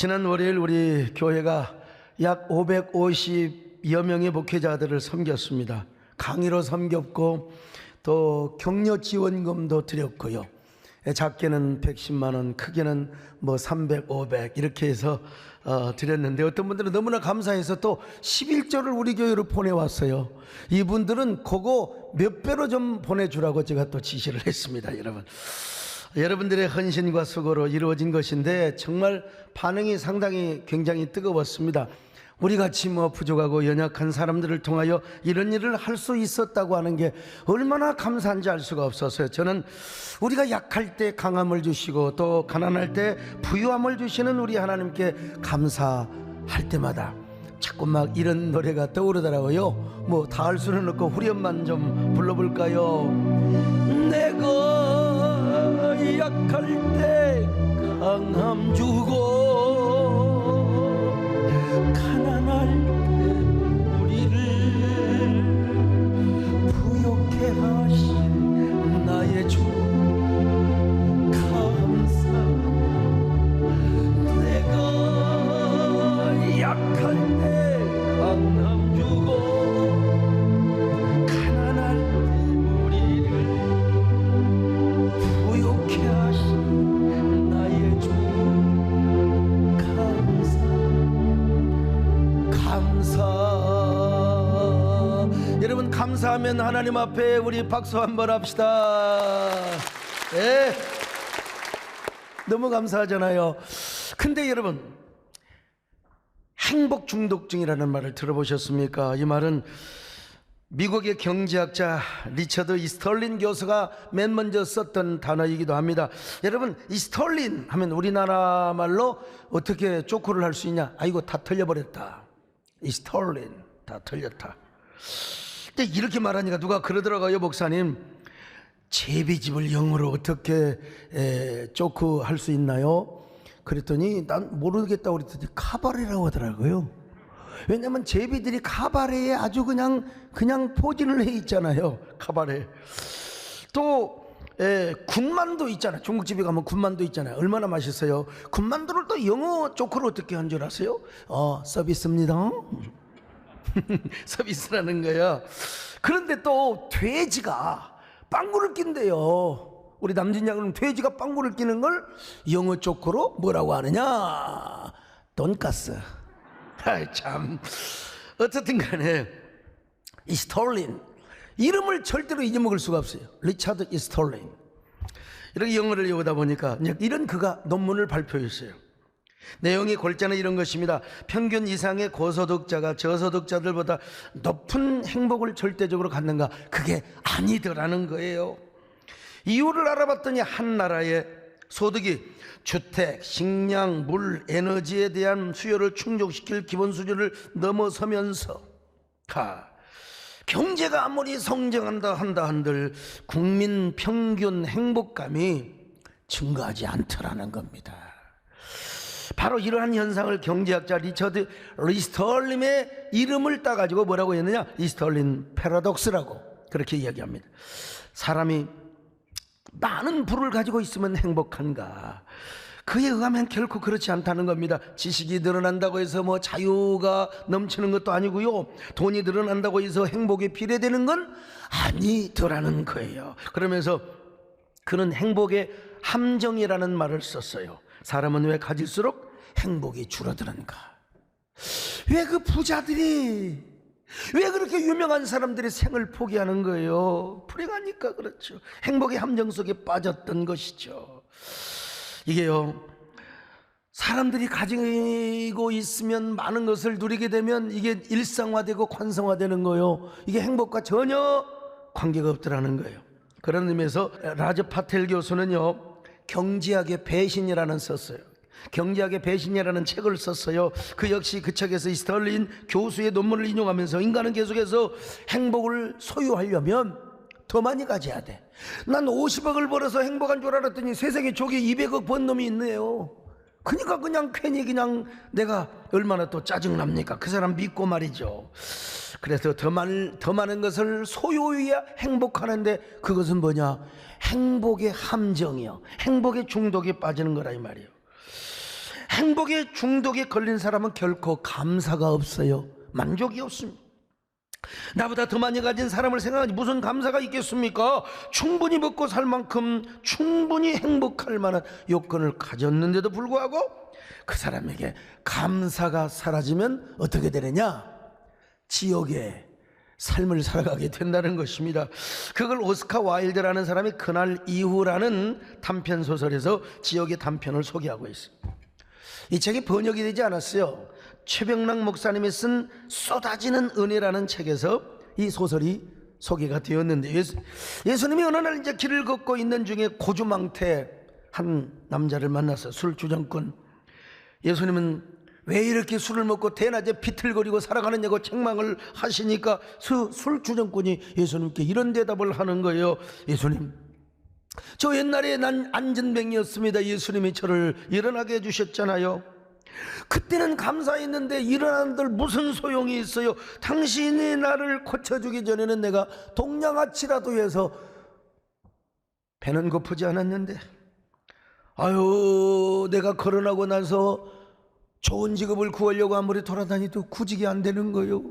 지난 월요일 우리 교회가 약 550여 명의 목회자들을 섬겼습니다. 강의로 섬겼고 또 격려 지원금도 드렸고요. 작게는 110만 원, 크게는 300, 500 이렇게 해서 드렸는데, 어떤 분들은 너무나 감사해서 또 11조를 우리 교회로 보내왔어요. 이분들은 그거 몇 배로 좀 보내주라고 제가 또 지시를 했습니다. 여러분들의 헌신과 수고로 이루어진 것인데 정말 반응이 상당히 굉장히 뜨거웠습니다. 우리같이 부족하고 연약한 사람들을 통하여 이런 일을 할 수 있었다고 하는 게 얼마나 감사한지 알 수가 없었어요. 저는 우리가 약할 때 강함을 주시고 또 가난할 때 부유함을 주시는 우리 하나님께 감사할 때마다 자꾸 막 이런 노래가 떠오르더라고요. 다 할 수는 없고 후렴만 좀 불러볼까요? 내가 약할 때 강함 주고 가난할 때 우리를 부욕해 하신 나의 주 감사. 내가 약할 때 강함 주고 가난할 때 우리를 부욕해 하신 나의 주 감사. 여러분, 감사하면 하나님 앞에 우리 박수 한번 합시다. 네. 너무 감사하잖아요. 근데 여러분, 행복 중독증이라는 말을 들어보셨습니까? 이 말은 미국의 경제학자 리처드 이스털린 교수가 맨 먼저 썼던 단어이기도 합니다. 여러분, 이스털린 하면 우리나라 말로 어떻게 조크를 할 수 있냐? 아이고, 다 틀려버렸다. 이스털린, 다 틀렸다. 근데 이렇게 말하니까 누가 그러더라고요. 목사님, 제비집을 영어로 어떻게 조크 할 수 있나요? 그랬더니 난 모르겠다고 그랬더니 카바레라고 하더라고요. 왜냐면 제비들이 카바레에 아주 그냥 포진을 해 있잖아요. 카바레. 또 군만두 있잖아요. 중국집에 가면 군만두 있잖아요. 얼마나 맛있어요. 군만두를 또 영어 조크를 어떻게 한 줄 아세요? 서비스입니다. 서비스라는 거야. 그런데 또 돼지가 빵구를 낀대요. 우리 남진 양은 돼지가 빵구를 끼는 걸 영어 조크로 뭐라고 하느냐? 돈가스. 아이 참. 어쨌든 간에 이스톨린, 이름을 절대로 잊어먹을 수가 없어요. 리차드 이스톨린. 이렇게 영어를 외우다 보니까 이런 그가 논문을 발표했어요. 내용이 골자는 이런 것입니다. 평균 이상의 고소득자가 저소득자들보다 높은 행복을 절대적으로 갖는가? 그게 아니더라는 거예요. 이유를 알아봤더니 한 나라의 소득이 주택, 식량, 물, 에너지에 대한 수요를 충족시킬 기본 수준을 넘어서면서 경제가 아무리 성장한다 한들 국민 평균 행복감이 증가하지 않더라는 겁니다. 바로 이러한 현상을 경제학자 리처드 이스털린의 이름을 따가지고 뭐라고 했느냐? 이스털린 패러독스라고 그렇게 이야기합니다. 사람이 많은 부를 가지고 있으면 행복한가? 그에 의하면 결코 그렇지 않다는 겁니다. 지식이 늘어난다고 해서 자유가 넘치는 것도 아니고요, 돈이 늘어난다고 해서 행복이 비례되는 건 아니더라는 거예요. 그러면서 그는 행복의 함정이라는 말을 썼어요. 사람은 왜 가질수록 행복이 줄어드는가? 왜 그 부자들이, 왜 그렇게 유명한 사람들이 생을 포기하는 거예요? 불행하니까 그렇죠. 행복의 함정 속에 빠졌던 것이죠. 이게요, 사람들이 가지고 있으면 많은 것을 누리게 되면 이게 일상화되고 관성화되는 거예요. 이게 행복과 전혀 관계가 없더라는 거예요. 그런 의미에서 라저 파텔 교수는요, 경제학의 배신이라는 썼어요. 경제학의 배신이라는 책을 썼어요. 그 역시 그 책에서 이스털린 교수의 논문을 인용하면서 인간은 계속해서 행복을 소유하려면 더 많이 가져야 돼. 난 50억을 벌어서 행복한 줄 알았더니 세상에 저기 200억 번 놈이 있네요. 그러니까 괜히 내가 얼마나 또 짜증납니까? 그 사람 믿고 말이죠. 그래서 더 많은 것을 소유해야 행복하는데 그것은 뭐냐? 행복의 함정이요, 행복의 중독에 빠지는 거라 이 말이에요. 행복의 중독에 걸린 사람은 결코 감사가 없어요. 만족이 없습니다. 나보다 더 많이 가진 사람을 생각하지 무슨 감사가 있겠습니까? 충분히 먹고 살 만큼 충분히 행복할 만한 요건을 가졌는데도 불구하고 그 사람에게 감사가 사라지면 어떻게 되느냐? 지옥의 삶을 살아가게 된다는 것입니다. 그걸 오스카 와일드라는 사람이 그날 이후라는 단편 소설에서 지옥의 단편을 소개하고 있습니다. 이 책이 번역이 되지 않았어요. 최병락 목사님이 쓴 쏟아지는 은혜라는 책에서 이 소설이 소개가 되었는데, 예수님이 어느 날 이제 길을 걷고 있는 중에 고주망태 한 남자를 만나서 술주정꾼, 예수님은 왜 이렇게 술을 먹고 대낮에 비틀거리고 살아가느냐고 책망을 하시니까 술주정꾼이 예수님께 이런 대답을 하는 거예요. 예수님, 저 옛날에 난 안진뱅이였습니다. 예수님이 저를 일어나게 해주셨잖아요. 그때는 감사했는데 일어난들 무슨 소용이 있어요? 당신이 나를 고쳐주기 전에는 내가 동양아치라도 해서 배는 고프지 않았는데, 아유, 내가 거론하고 나서 좋은 직업을 구하려고 아무리 돌아다니도 구직이 안 되는 거요.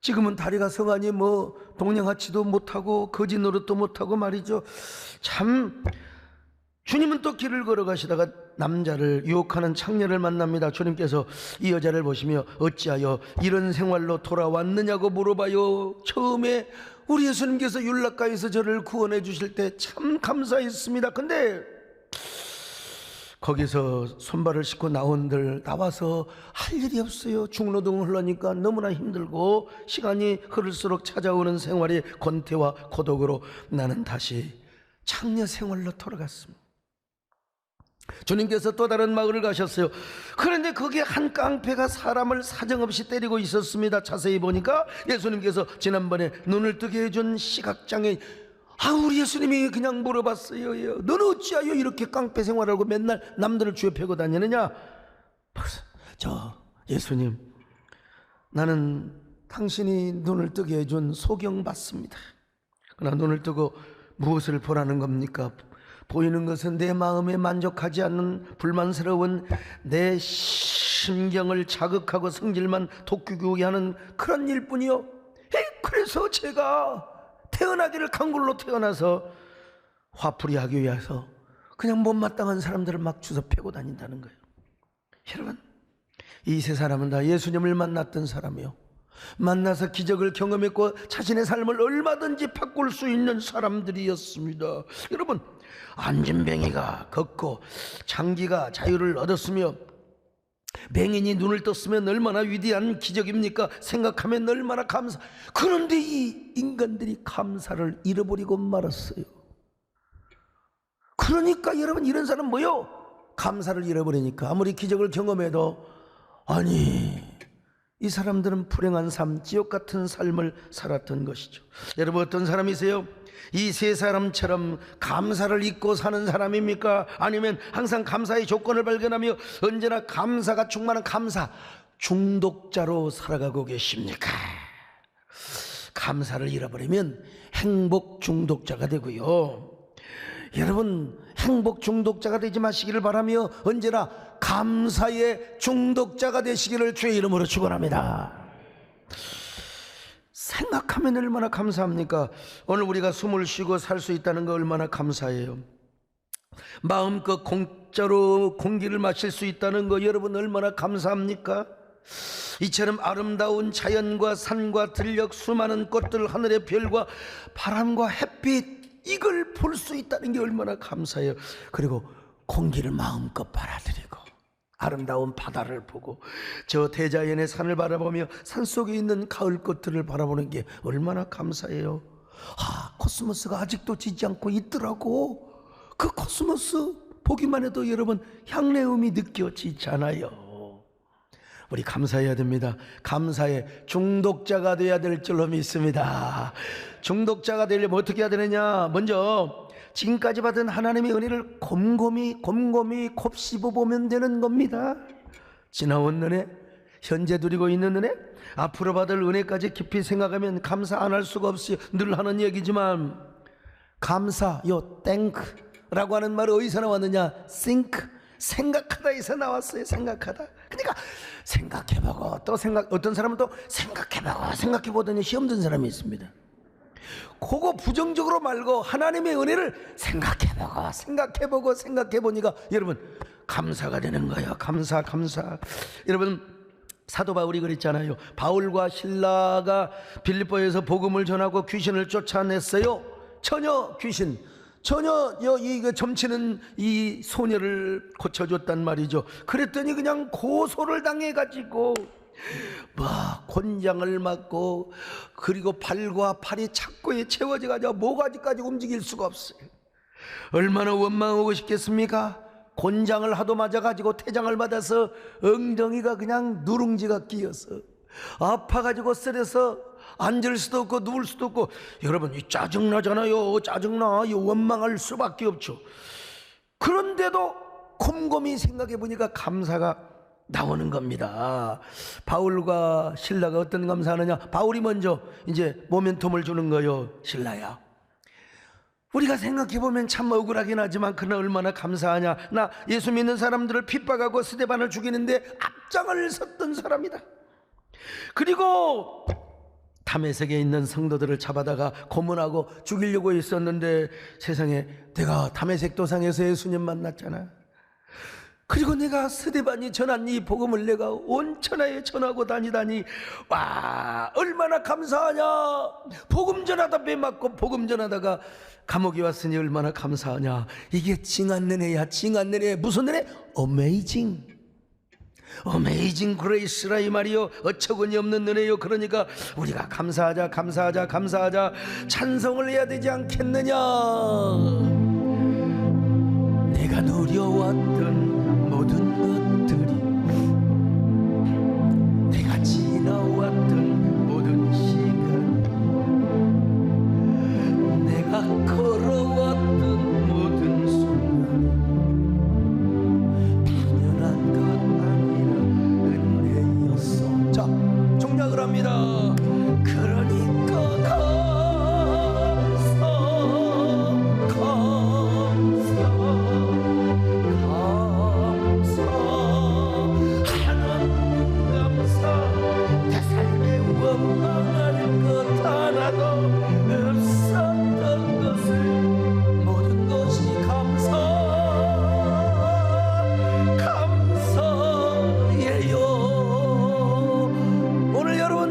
지금은 다리가 성하니 뭐 동양아치도 못하고 거지 노릇도 못하고 말이죠. 참. 주님은 또 길을 걸어가시다가 남자를 유혹하는 창녀를 만납니다. 주님께서 이 여자를 보시며 어찌하여 이런 생활로 돌아왔느냐고 물어봐요. 처음에 우리 예수님께서 율락가에서 저를 구원해 주실 때 참 감사했습니다. 근데 거기서 손발을 씻고 나와서 할 일이 없어요. 중노동을 하려니까 너무나 힘들고 시간이 흐를수록 찾아오는 생활의 권태와 고독으로 나는 다시 창녀 생활로 돌아갔습니다. 주님께서 또 다른 마을을 가셨어요. 그런데 거기에 한 깡패가 사람을 사정없이 때리고 있었습니다. 자세히 보니까 예수님께서 지난번에 눈을 뜨게 해준 시각장애인, 우리 예수님이 그냥 물어봤어요. 너는 어찌하여 이렇게 깡패 생활하고 맨날 남들을 주에 패고 다니느냐? 저 예수님, 나는 당신이 눈을 뜨게 해준 소경받습니다. 그러나 눈을 뜨고 무엇을 보라는 겁니까? 보이는 것은 내 마음에 만족하지 않는 불만스러운 내 심경을 자극하고 성질만 돋구게 하는 그런 일뿐이요. 그래서 제가 태어나기를 강굴로 태어나서 화풀이하기 위해서 그냥 못마땅한 사람들을 막 주워 패고 다닌다는 거예요. 여러분, 이 세 사람은 다 예수님을 만났던 사람이요, 만나서 기적을 경험했고 자신의 삶을 얼마든지 바꿀 수 있는 사람들이었습니다. 여러분, 안진뱅이가 걷고 장기가 자유를 얻었으며 맹인이 눈을 떴으면 얼마나 위대한 기적입니까? 생각하면 얼마나 감사. 그런데 이 인간들이 감사를 잃어버리고 말았어요. 그러니까 여러분, 이런 사람 뭐요? 감사를 잃어버리니까 아무리 기적을 경험해도, 아니, 이 사람들은 불행한 삶, 지옥 같은 삶을 살았던 것이죠. 여러분, 어떤 사람이세요? 이 세 사람처럼 감사를 잊고 사는 사람입니까? 아니면 항상 감사의 조건을 발견하며 언제나 감사가 충만한 감사 중독자로 살아가고 계십니까? 감사를 잃어버리면 행복 중독자가 되고요. 여러분, 행복 중독자가 되지 마시기를 바라며 언제나 감사의 중독자가 되시기를 주의 이름으로 축원합니다. 생각하면 얼마나 감사합니까? 오늘 우리가 숨을 쉬고 살 수 있다는 거 얼마나 감사해요. 마음껏 공짜로 공기를 마실 수 있다는 거 여러분 얼마나 감사합니까? 이처럼 아름다운 자연과 산과 들녘, 수많은 꽃들, 하늘의 별과 바람과 햇빛, 이걸 볼 수 있다는 게 얼마나 감사해요. 그리고 공기를 마음껏 빨아들이고 아름다운 바다를 보고 저 대자연의 산을 바라보며 산속에 있는 가을꽃들을 바라보는 게 얼마나 감사해요. 코스모스가 아직도 지지 않고 있더라고. 그 코스모스 보기만 해도 여러분 향내음이 느껴지잖아요. 우리 감사해야 됩니다. 감사의 중독자가 돼야 될 줄로 믿습니다. 중독자가 되려면 어떻게 해야 되느냐? 먼저 지금까지 받은 하나님의 은혜를 곰곰이 곱씹어 보면 되는 겁니다. 지나온 은혜, 현재 누리고 있는 은혜, 앞으로 받을 은혜까지 깊이 생각하면 감사 안 할 수가 없어요. 늘 하는 얘기지만 감사, 땡크라고 하는 말이 어디서 나왔느냐? think, 생각하다에서 나왔어요. 생각하다. 그러니까 생각해보고 또 어떤 사람은 또 생각해보고 생각해보더니 시험 든 사람이 있습니다. 그거 부정적으로 말고 하나님의 은혜를 생각해보고 생각해보니까 여러분 감사가 되는 거예요. 감사. 여러분 사도 바울이 그랬잖아요. 바울과 실라가 빌립보에서 복음을 전하고 귀신을 쫓아냈어요. 전혀 이거 점치는 이 소녀를 고쳐줬단 말이죠. 그랬더니 그냥 고소를 당해가지고 곤장을 맞고, 그리고 발과 팔이 착고에 채워져가지고 모가지까지 움직일 수가 없어요. 얼마나 원망하고 싶겠습니까? 곤장을 하도 맞아가지고 태장을 받아서 엉덩이가 그냥 누룽지가 끼어서 아파가지고 쓰려서 앉을 수도 없고 누울 수도 없고. 여러분 이 짜증나잖아요. 짜증나. 이 원망할 수밖에 없죠. 그런데도 곰곰이 생각해 보니까 감사가 나오는 겁니다. 바울과 신라가 어떤 감사하느냐? 바울이 먼저 이제 모멘텀을 주는 거요. 신라야, 우리가 생각해보면 참 억울하긴 하지만 그는 얼마나 감사하냐. 나 예수 믿는 사람들을 핍박하고 스데반을 죽이는데 앞장을 섰던 사람이다. 그리고 다메섹에 있는 성도들을 잡아다가 고문하고 죽이려고 있었는데 세상에 내가 다메섹 도상에서 예수님 만났잖아. 그리고 내가 스데반이 전한 이 복음을 내가 온 천하에 전하고 다니다니, 와 얼마나 감사하냐. 복음 전하다 배 맞고 복음 전하다가 감옥에 왔으니 얼마나 감사하냐. 이게 징한 은혜야. 징한 은혜. 무슨 은혜? 어메이징 그레이스라 이 말이요. 어처구니 없는 은혜요. 그러니까 우리가 감사하자 찬송을 해야 되지 않겠느냐. 내가 누려왔던 모든 것들이, 내가 지나왔던 모든 시간, 내가 걸어왔던 모든 순간 당연한 것 아니라 은혜였어. 자, 종약을 합니다. 그러니까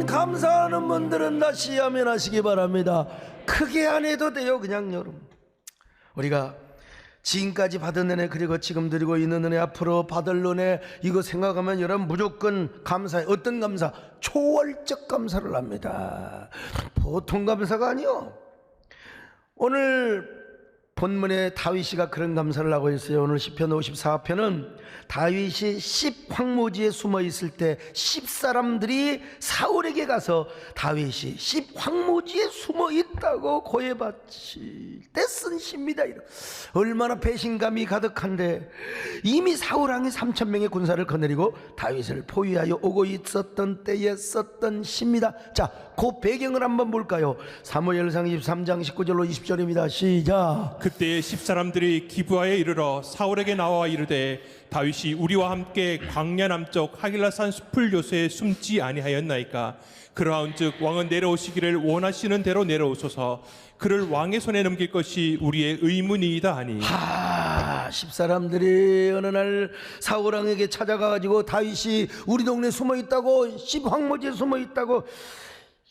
감사하는 분들은 다시 아멘 하시기 바랍니다. 크게 안 해도 돼요. 그냥 여러분, 우리가 지금까지 받은 은혜, 그리고 지금 드리고 있는 은혜, 앞으로 받을 은혜, 이거 생각하면 여러분 무조건 감사해. 어떤 감사? 초월적 감사를 합니다. 보통 감사가 아니요. 오늘 본문에 다윗이가 그런 감사를 하고 있어요. 오늘 시편 54편은 다윗이 10 황무지에 숨어 있을 때 10 사람들이 사울에게 가서 다윗이 10 황무지에 숨어 있다고 고해바칠 때 쓴 시입니다. 얼마나 배신감이 가득한데, 이미 사울 왕이 3,000명의 군사를 거느리고 다윗을 포위하여 오고 있었던 때에 썼던 시입니다. 자, 그 배경을 한번 볼까요? 사무엘상 23장 19절로 20절입니다. 시작. 그때에 10사람들이 기브아에 이르러 사울에게 나와 이르되 다윗이 우리와 함께 광야 남쪽 하길라산 숲을 요새에 숨지 아니하였나이까. 그러한즉 왕은 내려오시기를 원하시는 대로 내려오소서. 그를 왕의 손에 넘길 것이 우리의 의문이이다 하니. 10사람들이 어느 날 사울왕에게 찾아가가지고 다윗이 우리 동네에 숨어있다고, 10 황무지에 숨어있다고.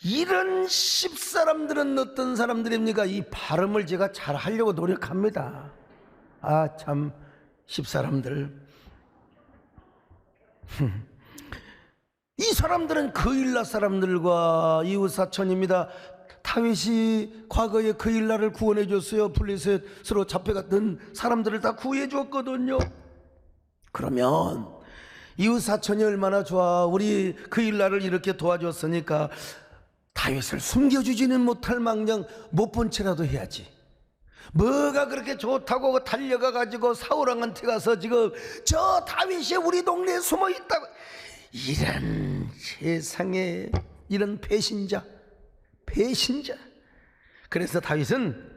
이런 10사람들은 어떤 사람들입니까? 이 발음을 제가 잘 하려고 노력합니다. 참 10사람들. 이 사람들은 그일라 사람들과 이웃사촌입니다. 다윗이 과거에 그일라를 구원해 줬어요. 블레셋으로 잡혀갔던 사람들을 다 구해 줬거든요. 그러면 이웃사촌이 얼마나 좋아. 우리 그일라를 이렇게 도와줬으니까 다윗을 숨겨주지는 못할 망정 못 본 채라도 해야지. 뭐가 그렇게 좋다고 달려가 가지고 사울왕한테 가서 지금 저 다윗이 우리 동네에 숨어 있다고. 이런 세상에, 이런 배신자. 그래서 다윗은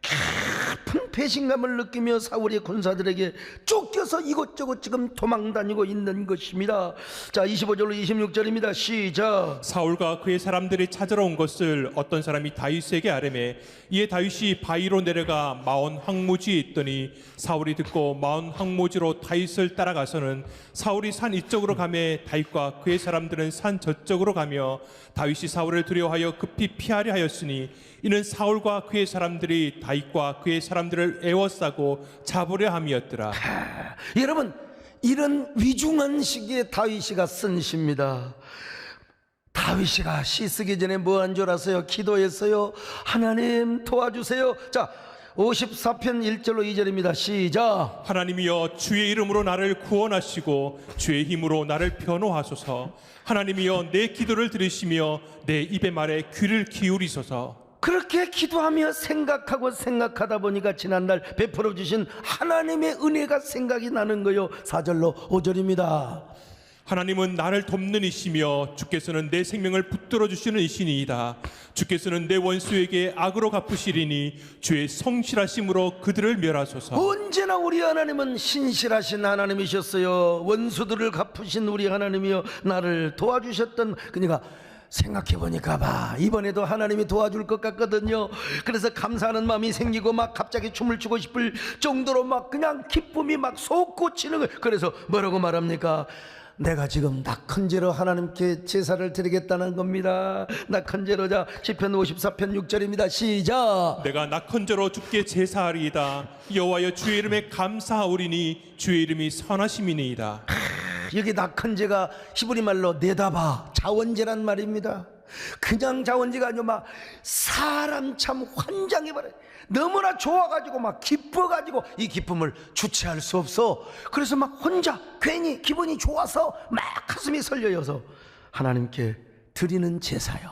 깊은 배신감을 느끼며 사울의 군사들에게 쫓겨서 이곳저곳 지금 도망다니고 있는 것입니다. 자, 25절로 26절입니다. 시작. 사울과 그의 사람들이 찾으러 온 것을 어떤 사람이 다윗에게 아뢰매 이에 다윗이 바위로 내려가 마온 황무지에 있더니 사울이 듣고 마온 황무지로 다윗을 따라가서는 사울이 산 이쪽으로 가매 다윗과 그의 사람들은 산 저쪽으로 가며 다윗이 사울을 두려워하여 급히 피하려 하였으니 이는 사울과 그의 사람들이 다윗과 그의 사람들을 에워싸고 잡으려 함이었더라. 여러분, 이런 위중한 시기에 다윗이가 쓴 시입니다. 다윗이가 시 쓰기 전에 뭐 한 줄 아세요? 기도했어요. 하나님 도와주세요. 자, 54편 1절로 2절입니다. 시작. 하나님이여 주의 이름으로 나를 구원하시고 주의 힘으로 나를 변호하소서. 하나님이여 내 기도를 들으시며 내 입의 말에 귀를 기울이소서. 그렇게 기도하며 생각하다 보니까 지난날 베풀어 주신 하나님의 은혜가 생각이 나는 거요. 4절로 5절입니다. 하나님은 나를 돕는 이시며 주께서는 내 생명을 붙들어 주시는 이시니이다. 주께서는 내 원수에게 악으로 갚으시리니 주의 성실하심으로 그들을 멸하소서. 언제나 우리 하나님은 신실하신 하나님이셨어요. 원수들을 갚으신 우리 하나님이여 나를 도와주셨던. 그러니까 생각해보니까 봐, 이번에도 하나님이 도와줄 것 같거든요. 그래서 감사하는 마음이 생기고 막 갑자기 춤을 추고 싶을 정도로 막 그냥 기쁨이 막 솟구치는 거예요. 그래서 뭐라고 말합니까? 내가 지금 낙헌제로 하나님께 제사를 드리겠다는 겁니다. 낙헌제로. 자, 시편 54편 6절입니다. 시작. 내가 낙헌제로 주께 제사하리이다. 여호와여 주의 이름에 감사하오리니 주의 이름이 선하심이니이다. 여기 낙헌제가 히브리 말로 네다바, 자원제란 말입니다. 그냥 자원제가 아니고 막 사람 참 환장해버려요. 너무나 좋아가지고 막 기뻐가지고 이 기쁨을 주체할 수 없어. 그래서 막 혼자 괜히 기분이 좋아서 막 가슴이 설려여서 하나님께 드리는 제사요.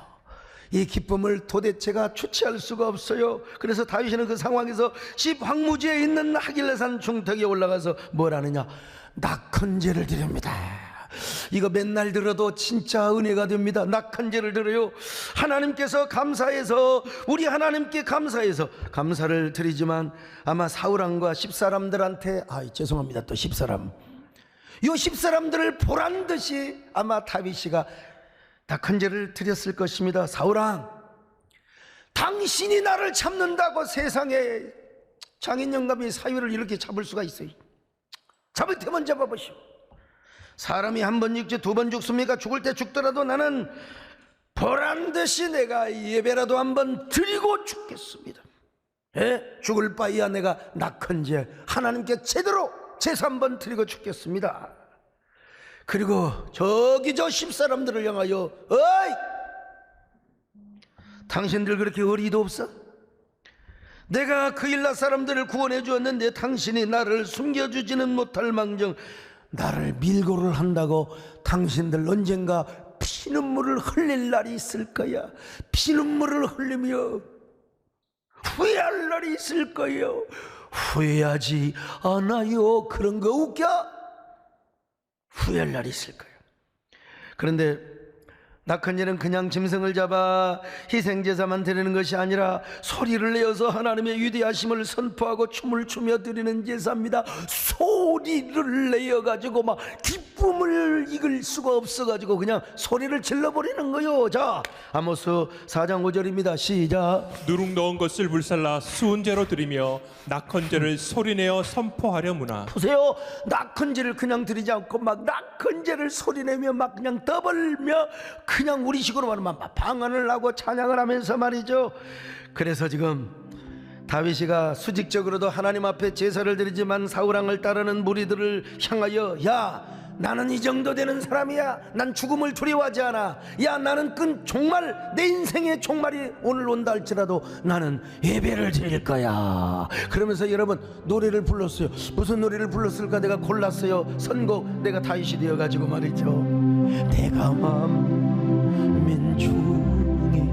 이 기쁨을 도대체가 주체할 수가 없어요. 그래서 다윗은 그 상황에서 십 황무지에 있는 하길레산 중턱에 올라가서 뭘 하느냐? 낙헌제를 드립니다. 이거 맨날 들어도 진짜 은혜가 됩니다. 낙헌제를 들어요. 하나님께서 감사해서, 우리 하나님께 감사해서 감사를 드리지만 아마 사울왕과 십사람들한테 죄송합니다. 또 십사람, 요 십사람들을 보란 듯이 아마 다윗이가 낙헌제를 드렸을 것입니다. 사울왕, 당신이 나를 잡는다고 세상에 장인 영감이 사유를 이렇게 잡을 수가 있어요? 잡을 테면 잡아보시오. 사람이 한 번 죽지 두 번 죽습니까? 죽을 때 죽더라도 나는 보란듯이 내가 예배라도 한번 드리고 죽겠습니다. 죽을 바에야 내가 낙헌제 하나님께 제대로 제사 한번 드리고 죽겠습니다. 그리고 저기 저 십사람들을 향하여, 어이, 당신들 그렇게 어리도 없어? 내가 그 일라 사람들을 구원해 주었는데 당신이 나를 숨겨주지는 못할 망정 나를 밀고를 한다고 당신들 언젠가 피눈물을 흘릴 날이 있을 거야. 피눈물을 흘리며 후회할 날이 있을 거예요. 후회하지 않아요. 그런 거 웃겨? 후회할 날이 있을 거예요. 그런데 낙헌제는 그냥 짐승을 잡아 희생제사만 드리는 것이 아니라 소리를 내어서 하나님의 위대하심을 선포하고 춤을 추며 드리는 제사입니다. 소리를 내어가지고 막 기쁨을 이길 수가 없어가지고 그냥 소리를 질러버리는 거요. 자, 아모스 4장 5절입니다. 시작. 누룩 넣은 것을 불살라 수은제로 드리며 낙헌제를 소리내어 선포하려무나. 보세요. 낙헌제를 그냥 드리지 않고 막 낙헌제를 소리내며 막 그냥 떠벌며 그냥 우리식으로 말하면 막 방언을 하고 찬양을 하면서 말이죠. 그래서 지금 다윗이가 수직적으로도 하나님 앞에 제사를 드리지만 사울왕을 따르는 무리들을 향하여, 야, 나는 이 정도 되는 사람이야. 난 죽음을 두려워하지 않아. 야, 나는 종말, 내 인생의 종말이 오늘 온다 할지라도 나는 예배를 드릴 거야. 그러면서 여러분 노래를 불렀어요. 무슨 노래를 불렀을까? 내가 골랐어요. 선곡. 내가 다윗이 되어가지고 말이죠. 내가 만민 중에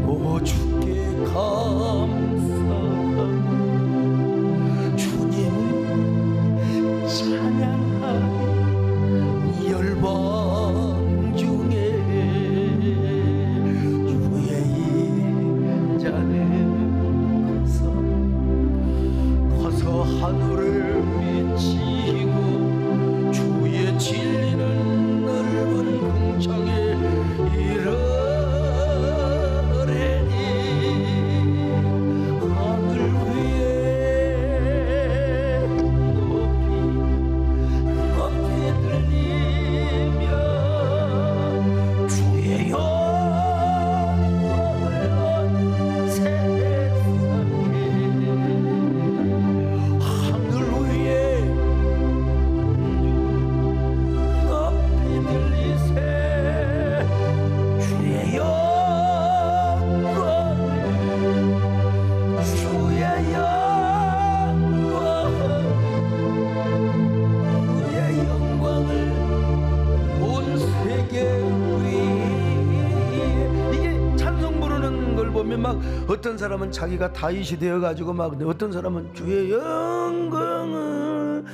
오 주께 감사하며 주님을 찬양하리. 열방 중에 주의 자는 감사 하늘을 비치고 주의 진리는 넓은 궁창에 이르리니 하늘 위에 높이 들리며 주의 영광을 온 세상에 하늘 위에 높이 들리세 주의 영광 주의 영광 주의 영광을 온 세계 위에 이게 찬송 부르는 걸 보면 막 어떤 사람은 자기가 다윗이 되어가지고 막 근데 어떤 사람은 주의 영광을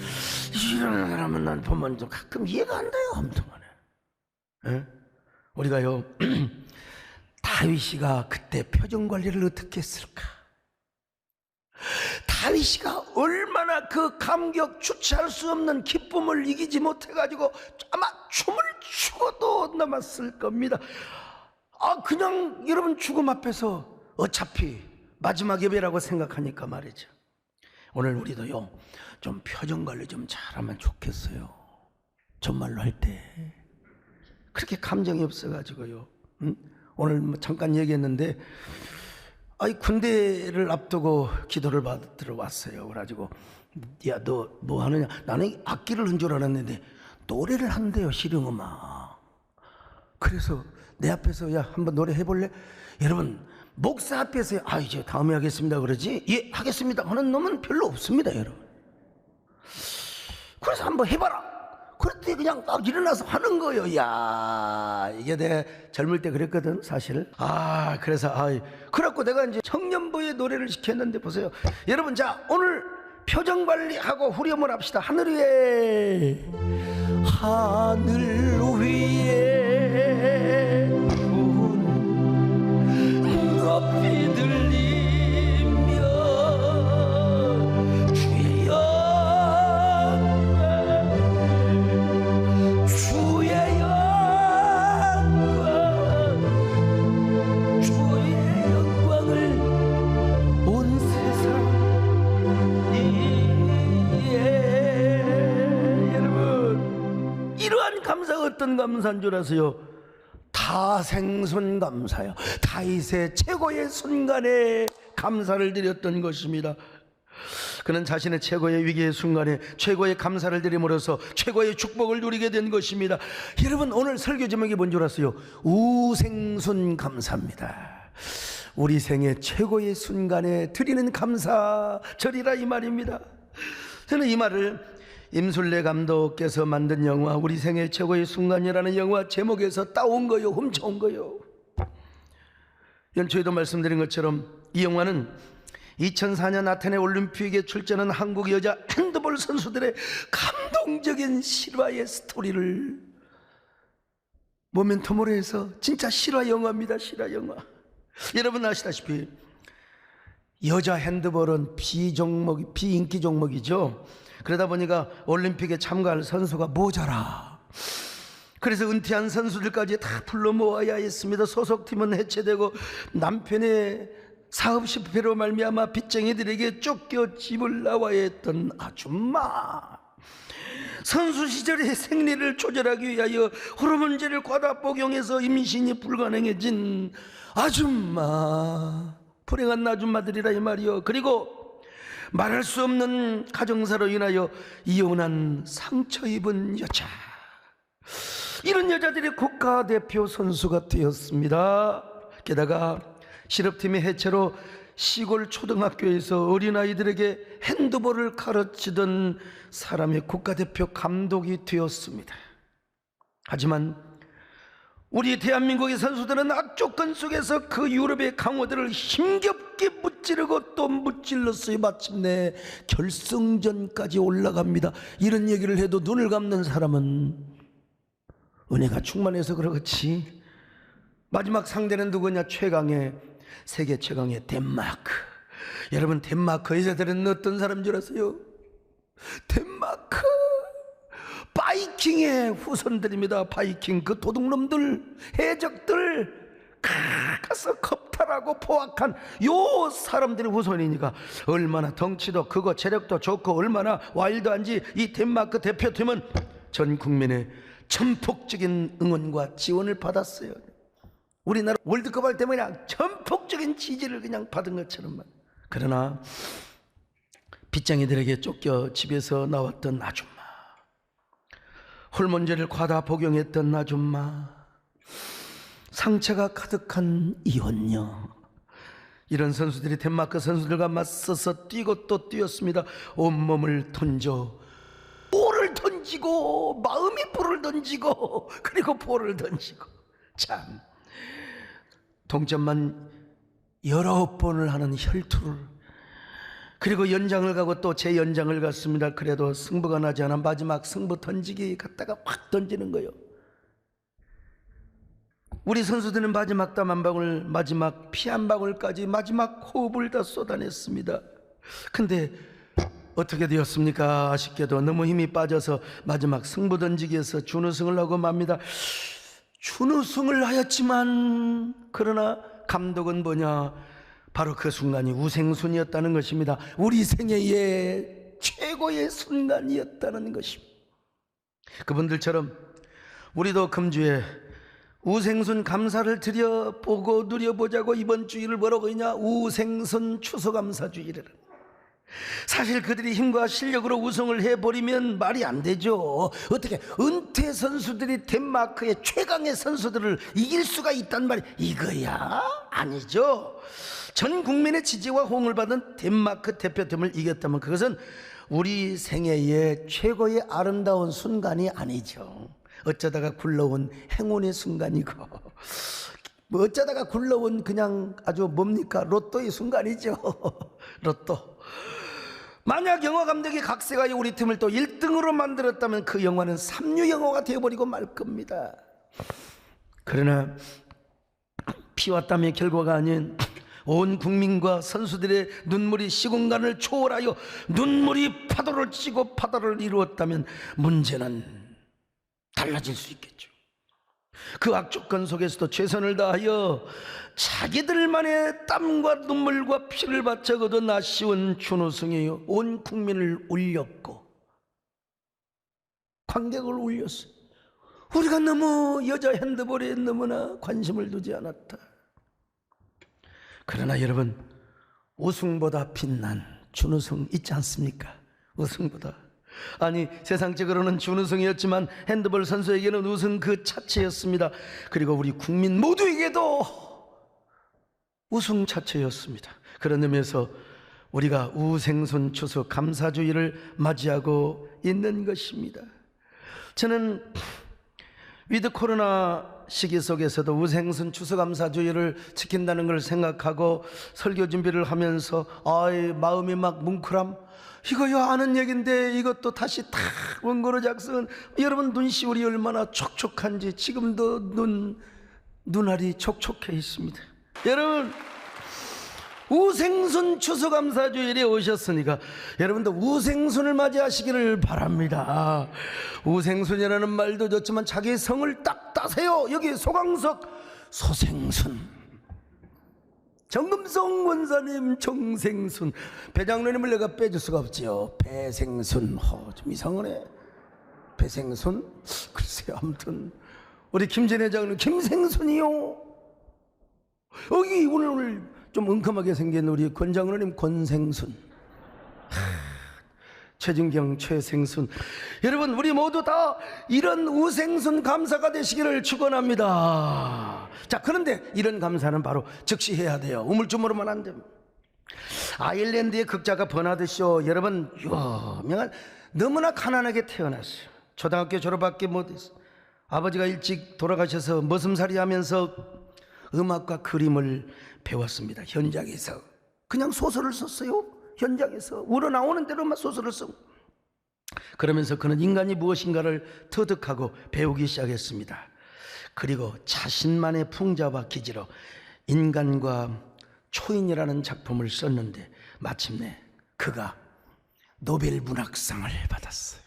이런 사람은 난 보면 좀 가끔 이해가 안 돼요. 엄청나네. 예? 우리가요 다윗이가 그때 표정 관리를 어떻게 했을까? 다윗이가 얼마나 그 감격 주체할 수 없는 기쁨을 이기지 못해가지고 아마 춤을 추고도 남았을 겁니다. 그냥 여러분 죽음 앞에서 어차피 마지막 예배라고 생각하니까 말이죠. 오늘 우리도요 좀 표정 관리 좀 잘하면 좋겠어요. 정말로 할 때 그렇게 감정이 없어가지고요. 오늘 뭐 잠깐 얘기했는데 군대를 앞두고 기도를 받으러 왔어요. 그래가지고 야 너 뭐 하느냐? 나는 악기를 한 줄 알았는데 노래를 한대요. 실용음악. 그래서 내 앞에서 야 한번 노래 해볼래? 여러분 목사 앞에서 이제 다음에 하겠습니다 그러지? 예 하겠습니다 하는 놈은 별로 없습니다 여러분. 그래서 한번 해봐라. 그랬더니 그냥 딱 일어나서 하는 거예요. 야 이게 내 젊을 때 그랬거든 사실. 그래서 그래갖고 내가 이제 청년부의 노래를 시켰는데 보세요 여러분. 자 오늘 표정 관리하고 후렴을 합시다. 하늘 위에 높이 들리며 주의 영광 주의 영광 주의 영광을 온 세상 위에. 여러분 이러한 감사가 어떤 감사인 줄 아세요? 다생손 감사요. 다윗의 최고의 순간에 감사를 드렸던 것입니다. 그는 자신의 최고의 위기의 순간에 최고의 감사를 드림으로써 최고의 축복을 누리게 된 것입니다. 여러분 오늘 설교 제목이 뭔 줄 아세요? 우생손 감사입니다. 우리 생의 최고의 순간에 드리는 감사절이라 이 말입니다. 저는 이 말을 임술래 감독께서 만든 영화 우리 생애 최고의 순간이라는 영화 제목에서 따온 거요, 훔쳐온 거요. 연초에도 말씀드린 것처럼 이 영화는 2004년 아테네 올림픽에 출전한 한국 여자 핸드볼 선수들의 감동적인 실화의 스토리를 모멘텀으로 해서 진짜 실화 영화입니다. 실화 영화. 여러분 아시다시피 여자 핸드볼은 비인기 종목이죠. 그러다 보니까 올림픽에 참가할 선수가 모자라. 그래서 은퇴한 선수들까지 다 불러 모아야 했습니다. 소속팀은 해체되고 남편의 사업 실패로 말미암아 빚쟁이들에게 쫓겨 집을 나와야 했던 아줌마. 선수 시절의 생리를 조절하기 위하여 호르몬제를 과다 복용해서 임신이 불가능해진 아줌마. 불행한 아줌마들이라 이 말이요. 그리고 말할 수 없는 가정사로 인하여 이혼한 상처 입은 여자. 이런 여자들이 국가대표 선수가 되었습니다. 게다가 실업팀의 해체로 시골 초등학교에서 어린아이들에게 핸드볼을 가르치던 사람의 국가대표 감독이 되었습니다. 하지만 우리 대한민국의 선수들은 악조건 속에서 그 유럽의 강호들을 힘겹게 무찌르고 또 무찔렀어요. 마침내 결승전까지 올라갑니다. 이런 얘기를 해도 눈을 감는 사람은 은혜가 충만해서 그렇지. 마지막 상대는 누구냐? 세계 최강의 덴마크. 여러분 덴마크 여자들은 어떤 사람인 줄 아세요? 덴마크 바이킹의 후손들입니다. 바이킹 그 도둑놈들, 해적들 가서 겁탈하고 포악한 요 사람들의 후손이니까 얼마나 덩치도 크고 체력도 좋고 얼마나 와일드한지 이 덴마크 대표팀은 전 국민의 전폭적인 응원과 지원을 받았어요. 우리나라 월드컵 할 때 그냥 전폭적인 지지를 그냥 받은 것처럼. 그러나 빚쟁이들에게 쫓겨 집에서 나왔던 아줌마, 호르몬제를 과다 복용했던 아줌마, 상처가 가득한 이혼녀, 이런 선수들이 덴마크 선수들과 맞서서 뛰고 또 뛰었습니다. 온몸을 던져 볼을 던지고 마음이 볼을 던지고 그리고 볼을 던지고, 참 동점만 19번을 하는 혈투를, 그리고 연장을 가고 또 재연장을 갔습니다. 그래도 승부가 나지 않아 마지막 승부 던지기 갔다가 확 던지는 거예요. 우리 선수들은 마지막 땀 한 방울, 마지막 피 한 방울까지 마지막 호흡을 다 쏟아냈습니다. 근데 어떻게 되었습니까? 아쉽게도 너무 힘이 빠져서 마지막 승부 던지기에서 준우승을 하고 맙니다. 준우승을 하였지만 그러나 감독은 뭐냐? 바로 그 순간이 우생순이었다는 것입니다. 우리 생애의 최고의 순간이었다는 것입니다. 그분들처럼 우리도 금주에 우생순 감사를 드려보고 누려보자고 이번 주일을 뭐라고 했냐? 우생순 추수감사주일이라. 사실 그들이 힘과 실력으로 우승을 해버리면 말이 안 되죠. 어떻게 은퇴 선수들이 덴마크의 최강의 선수들을 이길 수가 있단 말이 이거야? 아니죠. 전 국민의 지지와 호응을 받은 덴마크 대표팀을 이겼다면 그것은 우리 생애의 최고의 아름다운 순간이 아니죠. 어쩌다가 굴러온 행운의 순간이고, 뭐 어쩌다가 굴러온 그냥 아주 뭡니까? 로또의 순간이죠. 로또. 만약 영화 감독이 각색하여 우리 팀을 또 1등으로 만들었다면 그 영화는 삼류 영화가 되어버리고 말 겁니다. 그러나 피와 땀의 결과가 아닌 온 국민과 선수들의 눈물이 시공간을 초월하여 눈물이 파도를 치고 바다를 이루었다면 문제는 달라질 수 있겠죠. 그 악조건 속에서도 최선을 다하여 자기들만의 땀과 눈물과 피를 바쳐 거둔 아쉬운 준우승이에요. 온 국민을 울렸고 관객을 울렸어요. 우리가 너무 여자 핸드볼에 너무나 관심을 두지 않았다. 그러나 여러분, 우승보다 빛난 준우승 있지 않습니까? 우승보다. 아니, 세상적으로는 준우승이었지만 핸드볼 선수에게는 우승 그 자체였습니다. 그리고 우리 국민 모두에게도 우승 자체였습니다. 그런 의미에서 우리가 우생순 추수 감사주의를 맞이하고 있는 것입니다. 저는 위드 코로나 시기 속에서도 우생순 추수감사주의를 지킨다는 걸 생각하고 설교 준비를 하면서 마음이 막 뭉클함. 이거요 아는 얘기인데 이것도 다시 다 원고로 작성은, 여러분 눈시울이 얼마나 촉촉한지 지금도 눈알이 촉촉해 있습니다. 여러분, 우생순 추수감사주일에 오셨으니까 여러분도 우생순을 맞이하시기를 바랍니다. 우생순이라는 말도 좋지만 자기 성을 딱 따세요. 여기 소강석 소생순, 정금성 원사님 정생순, 배장로님을 내가 빼줄 수가 없지요. 배생순, 좀 이상하네. 배생순? 글쎄요, 아무튼 우리 김진애 장로님 김생순이요. 여기 오늘 좀 웅큼하게 생긴 우리 권장로님 권생순, 최진경 최생순. 여러분, 우리 모두 다 이런 우생순 감사가 되시기를 축원합니다. 자, 그런데 이런 감사는 바로 즉시 해야 돼요. 우물쭈물하면 안 됩니다. 아일랜드의 극작가 버나드 쇼, 여러분 유명한, 너무나 가난하게 태어났어요. 초등학교 졸업밖에 못했어요. 아버지가 일찍 돌아가셔서 머슴살이 하면서 음악과 그림을 배웠습니다. 현장에서 그냥 소설을 썼어요. 현장에서 우러나오는 대로만 소설을 쓰고, 그러면서 그는 인간이 무엇인가를 터득하고 배우기 시작했습니다. 그리고 자신만의 풍자와 기지로 인간과 초인이라는 작품을 썼는데 마침내 그가 노벨 문학상을 받았어요.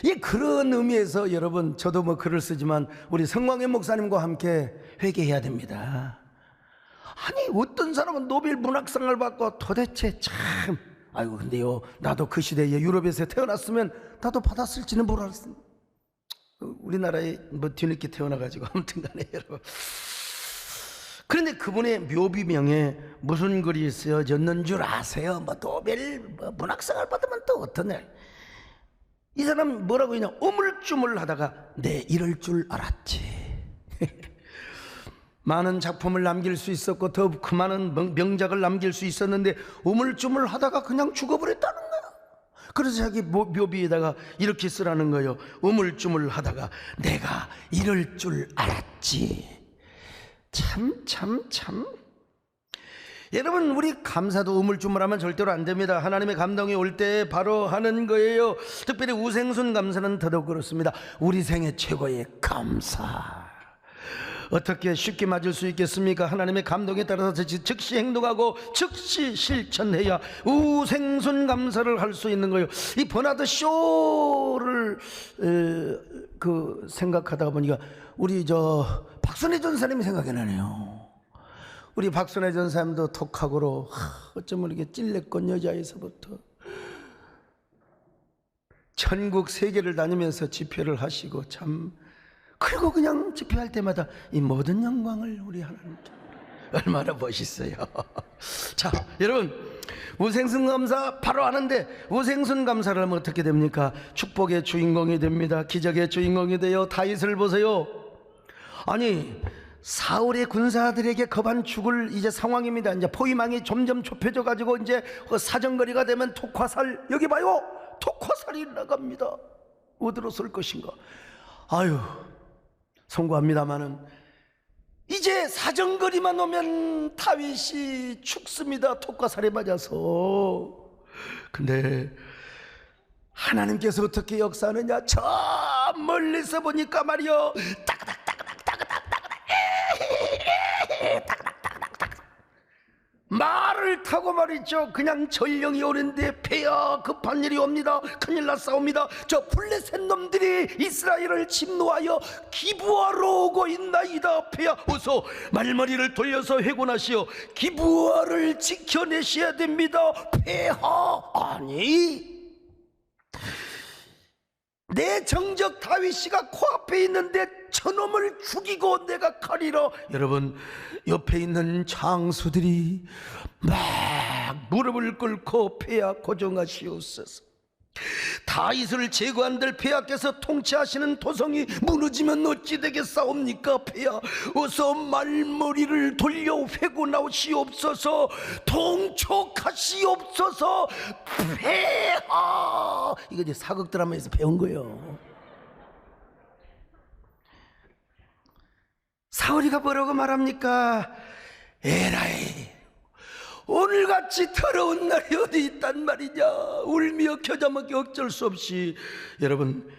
예, 그런 의미에서 여러분, 저도 뭐 글을 쓰지만 우리 성광현 목사님과 함께 회개해야 됩니다. 아니, 어떤 사람은 노벨 문학상을 받고 도대체 참, 아이고, 근데요, 나도 그 시대에 유럽에서 태어났으면 나도 받았을지는 몰랐습니다. 우리나라에 뭐 뒤늦게 태어나가지고 아무튼 간에 여러분. 그런데 그분의 묘비명에 무슨 글이 쓰여졌는 줄 아세요? 뭐 노벨 문학상을 받으면 또 어떠냐? 이 사람 뭐라고 했냐? 우물쭈물 하다가 내 이럴 줄 알았지. 많은 작품을 남길 수 있었고 더 그 많은 명작을 남길 수 있었는데 우물쭈물 하다가 그냥 죽어버렸다는 거야. 그래서 자기 묘비에다가 이렇게 쓰라는 거예요. 우물쭈물 하다가 내가 이럴 줄 알았지. 참. 여러분, 우리 감사도 우물쭈물하면 절대로 안 됩니다. 하나님의 감동이 올 때 바로 하는 거예요. 특별히 우생순 감사는 더더욱 그렇습니다. 우리 생애 최고의 감사. 어떻게 쉽게 맞을 수 있겠습니까? 하나님의 감동에 따라서 즉시 행동하고 즉시 실천해야 우생순 감사를 할 수 있는 거예요. 이 버나드 쇼를 생각하다가 보니까 우리 박순애 전사님이 생각이 나네요. 우리 박순애 전사님도 톡하고로 어쩌면 이렇게 찔레꽃 여자에서부터 전국 세계를 다니면서 집회를 하시고 참, 그리고 그냥 집회할 때마다 이 모든 영광을 우리 하나님께, 얼마나 멋있어요. 자, 여러분, 우생순 감사 바로 하는데 우생순 감사를 하면 어떻게 됩니까? 축복의 주인공이 됩니다. 기적의 주인공이 돼요. 다윗을 보세요. 아니, 사울의 군사들에게 겁안 죽을 이제 상황입니다. 이제 포위망이 점점 좁혀져 가지고 이제 사정거리가 되면 톡화살, 여기 봐요, 톡화살이 나갑니다. 어디로 쏠 것인가? 아유, 송구합니다마는 이제 사정거리만 오면 다윗이 죽습니다. 톡화살에 맞아서. 근데 하나님께서 어떻게 역사하느냐? 저 멀리서 보니까 말이요, 말을 타고 말이죠, 그냥 전령이 오는데 폐하 급한 일이 옵니다. 큰일 났사옵니다. 저 블레셋 놈들이 이스라엘을 침노하여 기브아로 오고 있나이다. 폐하 어서 말머리를 돌려서 회군하시어 기브아를 지켜내셔야 됩니다. 폐하. 아니, 내 정적 다윗이가 코앞에 있는데 저놈을 죽이고 내가 가리라. 여러분, 옆에 있는 장수들이 막 무릎을 꿇고 폐하 고정하시옵소서. 다윗을 제거한들 폐하께서 통치하시는 도성이 무너지면 어찌 되겠사옵니까? 폐하 어서 말머리를 돌려 회군하시옵소서. 통촉하시옵소서. 폐하. 이거 이제 사극 드라마에서 배운 거예요. 사울이가 뭐라고 말합니까? 에라이, 오늘같이 더러운 날이 어디 있단 말이냐. 울며 겨자 먹기 어쩔 수 없이 여러분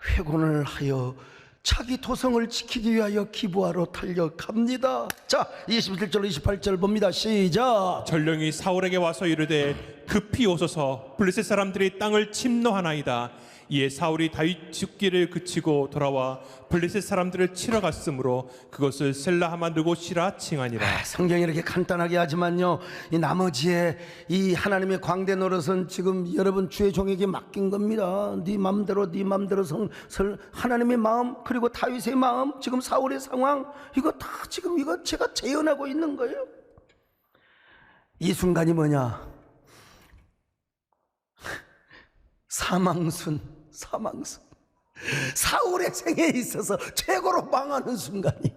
회군을 하여 자기 도성을 지키기 위하여 기브아로 달려갑니다. 자, 27절 28절 봅니다. 시작. 전령이 사울에게 와서 이르되 급히 오소서, 블레셋 사람들이 땅을 침노하나이다. 이에 사울이 다윗 죽기를 그치고 돌아와 블레셋 사람들을 치러 갔으므로 그것을 셀라하만 르곳이라 칭하니라. 성경이 이렇게 간단하게 하지만요, 이 나머지에 이 하나님의 광대 노릇은 지금 여러분 주의 종에게 맡긴 겁니다. 네 맘대로 하나님의 마음, 그리고 다윗의 마음, 지금 사울의 상황, 이거 다 지금 이거 제가 재현하고 있는 거예요. 이 순간이 뭐냐? 사망순. 사울의 생에 있어서 최고로 망하는 순간이요.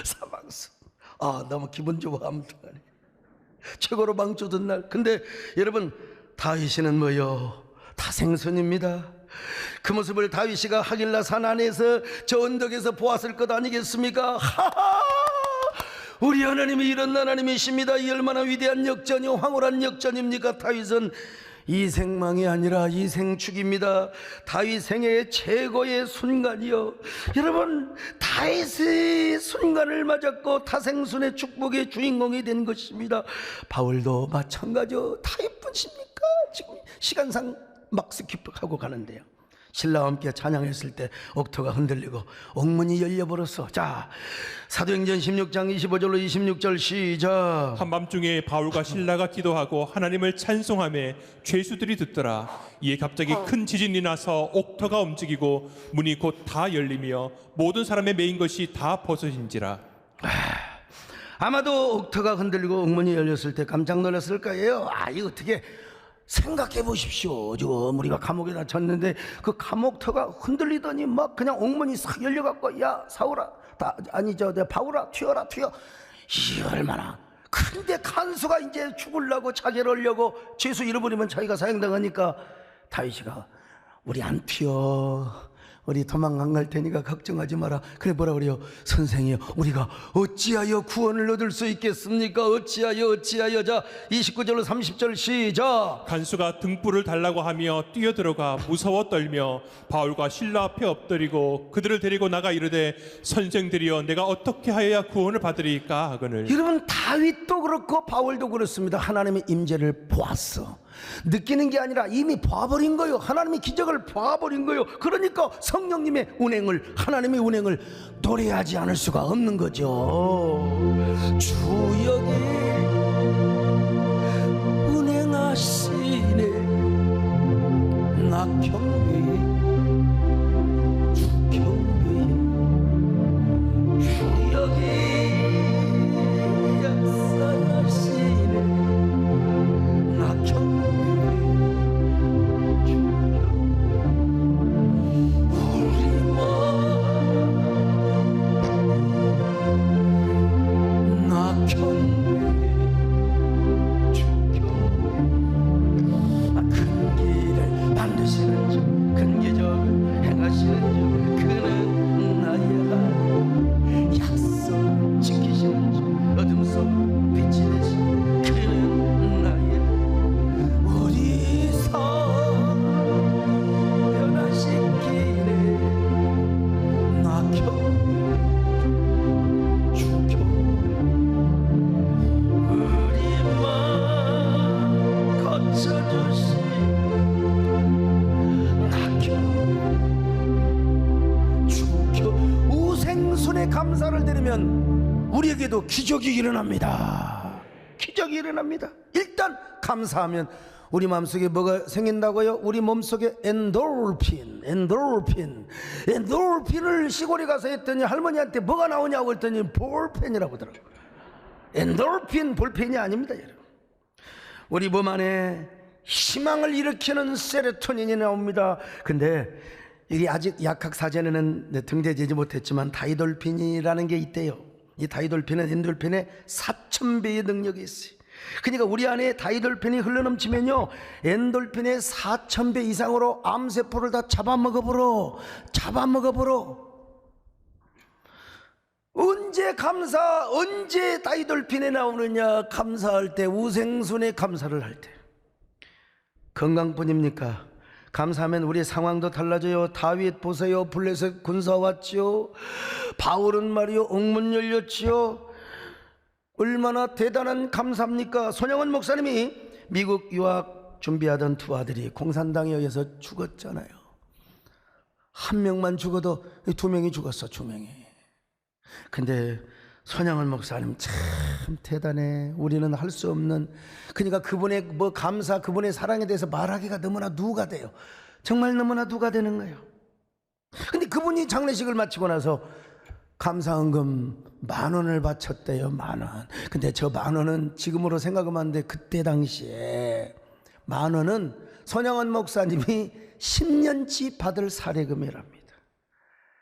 사망순. 아, 너무 기분 좋아. 아무튼 최고로 망쳐둔 날. 근데 여러분, 다윗이는 뭐요? 다생선입니다. 그 모습을 다윗이가 하길라 산 안에서 저 언덕에서 보았을 것 아니겠습니까? 하하! 우리 하나님이 이런 하나님이십니다. 이 얼마나 위대한 역전이요, 황홀한 역전입니까? 다윗은 이생망이 아니라 이생축입니다. 다윗 생애의 최고의 순간이요. 여러분, 다윗의 순간을 맞았고 타생순의 축복의 주인공이 된 것입니다. 바울도 마찬가지요. 다윗뿐입니까? 지금 시간상 막 스킵하고 가는데요. 신라와 함께 찬양했을 때 옥토가 흔들리고 옥문이 열려버렸어. 자, 사도행전 16장 25절로 26절 시작. 한밤중에 바울과 신라가 기도하고 하나님을 찬송하며 죄수들이 듣더라. 이에 갑자기 큰 지진이 나서 옥터가 움직이고 문이 곧 다 열리며 모든 사람의 메인 것이 다 벗어진지라. 아마도 옥터가 흔들리고 옥문이 열렸을 때 깜짝 놀랐을 거예요. 이거 어떻게 생각해 보십시오. 지금 우리가 감옥에 갇혔는데 그 감옥터가 흔들리더니 막 그냥 옥문이 싹 열려갖고 야 사울아 바울아 튀어라. 이 얼마나 근데 간수가 이제 죽으려고 자결 하려고 죄수 잃어버리면 자기가 사형당하니까 다윗이가 우리 안 튀어, 우리 도망 안 갈 테니까 걱정하지 마라. 그래 뭐라 그래요? 선생이여, 우리가 어찌하여 구원을 얻을 수 있겠습니까? 어찌하여. 자 29절로 30절 시작. 간수가 등불을 달라고 하며 뛰어들어가 무서워 떨며 바울과 신라 앞에 엎드리고 그들을 데리고 나가 이르되 선생들이여 내가 어떻게 하여야 구원을 받으리까 하거늘. 여러분, 다윗도 그렇고 바울도 그렇습니다. 하나님의 임재를 보았어. 느끼는 게 아니라 이미 봐버린 거예요. 하나님의 기적을 봐버린 거예요. 그러니까 성령님의 운행을, 하나님의 운행을 노래하지 않을 수가 없는 거죠. 주 여기 운행하시네. 나 경배, 주 경배, 주 여기 역사하시네. 나 경배, 감사를 드리면 우리에게도 기적이 일어납니다. 기적이 일어납니다. 일단 감사하면 우리 마음속에 뭐가 생긴다고요? 우리 몸속에 엔도르핀을 시골에 가서 했더니 할머니한테 뭐가 나오냐고 했더니 볼펜이라고 하더라고요. 엔도르핀 볼펜이 아닙니다, 여러분. 우리 몸 안에 희망을 일으키는 세로토닌이 나옵니다. 근데 이게 아직 약학 사전에는 등재되지 못했지만 다이돌핀이라는 게 있대요. 이 다이돌핀은 엔돌핀의 4000배의 능력이 있어요. 그러니까 우리 안에 다이돌핀이 흘러넘치면요, 엔돌핀의 4000배 이상으로 암세포를 다 잡아먹어버려. 언제 다이돌핀이 나오느냐? 감사할 때, 우생순의 감사를 할 때. 건강뿐입니까? 감사하면 우리 상황도 달라져요. 다윗 보세요. 블레셋 군사 왔지요. 바울은 말이요, 옥문 열렸지요. 얼마나 대단한 감사입니까? 손영원 목사님이 미국 유학 준비하던 두 아들이 공산당에 의해서 죽었잖아요. 한 명만 죽어도 두 명이 죽었어, 두 명이. 근데 손영원 목사님 참 대단해. 우리는 할 수 없는, 그러니까 그분의 감사, 그분의 사랑에 대해서 말하기가 너무나 누가 돼요. 정말 너무나 누가 되는 거예요. 근데 그분이 장례식을 마치고 나서 감사헌금 10,000원을 바쳤대요. 10,000원. 근데 저 10,000원은 지금으로 생각하면 안 돼. 그때 당시에 10,000원은 손영원 목사님이 10년치 받을 사례금이랍니다.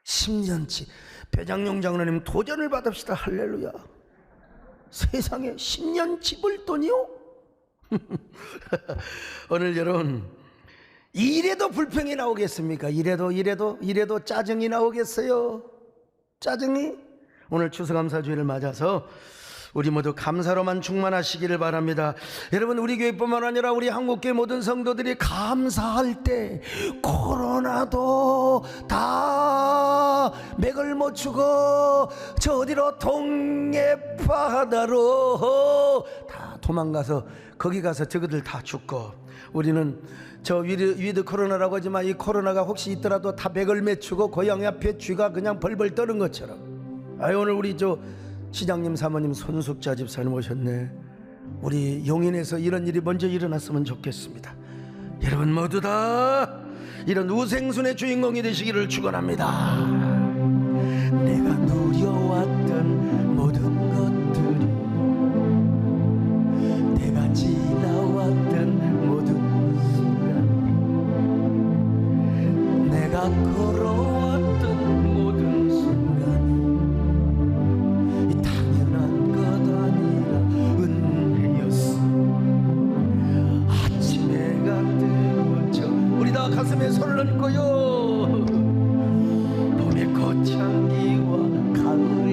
10년치. 배장용 장로님 도전을 받읍시다. 할렐루야. 세상에 10년치 벌 돈이요? 오늘 여러분, 이래도 불평이 나오겠습니까? 이래도 짜증이 나오겠어요? 짜증이? 오늘 추수감사주일을 맞아서 우리 모두 감사로만 충만하시기를 바랍니다. 여러분, 우리 교회뿐만 아니라 우리 한국교회 모든 성도들이 감사할 때 코로나도 다 맥을 못 추고 저 어디로 동해 바다로 다 도망가서 거기 가서 저거들 다 죽고, 우리는 저 위드 코로나라고 하지만 이 코로나가 혹시 있더라도 다 백을 맺히고 고양이 앞에 쥐가 그냥 벌벌 떠는 것처럼. 오늘 우리 저 시장님 사모님 손숙자 집사님 오셨네. 우리 용인에서 이런 일이 먼저 일어났으면 좋겠습니다. 여러분 모두 다 이런 우생순의 주인공이 되시기를 축원합니다. 내가 누려왔던 모든 것들이, 내가 지나왔던 모든 순간, 내가 걸어왔던 모든 순간이 이 당연한 것 아니라 은혜였어. 아침 해가 뜨고 저 우리 다 가슴에 손을 얹고요. 봄의 꽃향기와 가을의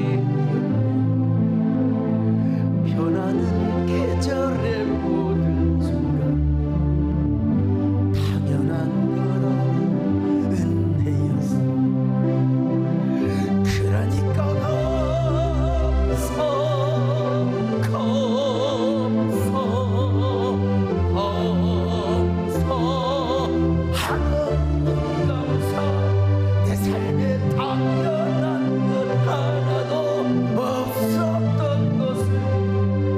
변하는 계절의 모든 순간, 당연한 것 아닌 은혜였어. 그러니까 감사. 내 삶에 당연한 것 하나도 없었던 것을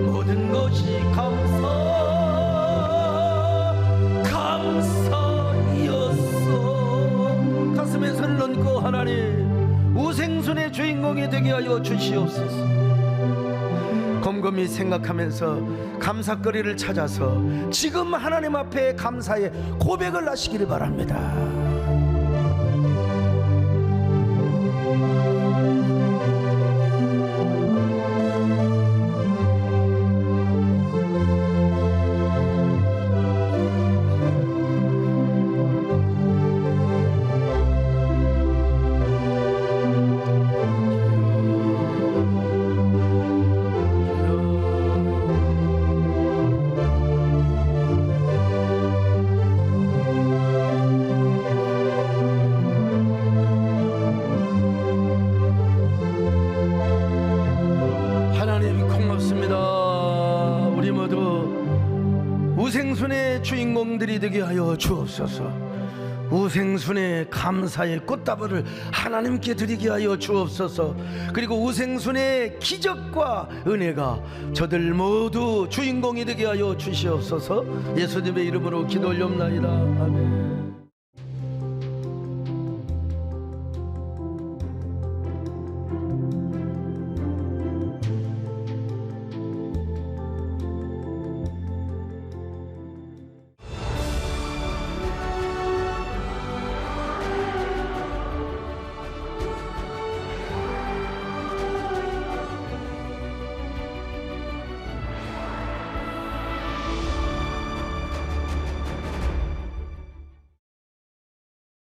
모든 것이 감사였어. 가슴에 손을 얹고 하나님 우생순의 주인공이 되게 하여 주시옵소서. 곰곰이 생각하면서 감사거리를 찾아서 지금 하나님 앞에 감사의 고백을 하시기를 바랍니다. 하나님 고맙습니다. 우리 모두 우생순의 주인공들이 되게 하여 주옵소서. 우생순의 감사의 꽃다발을 하나님께 드리게 하여 주옵소서. 그리고 우생순의 기적과 은혜가 저들 모두 주인공이 되게 하여 주시옵소서. 예수님의 이름으로 기도 올려옵나이다. 아멘.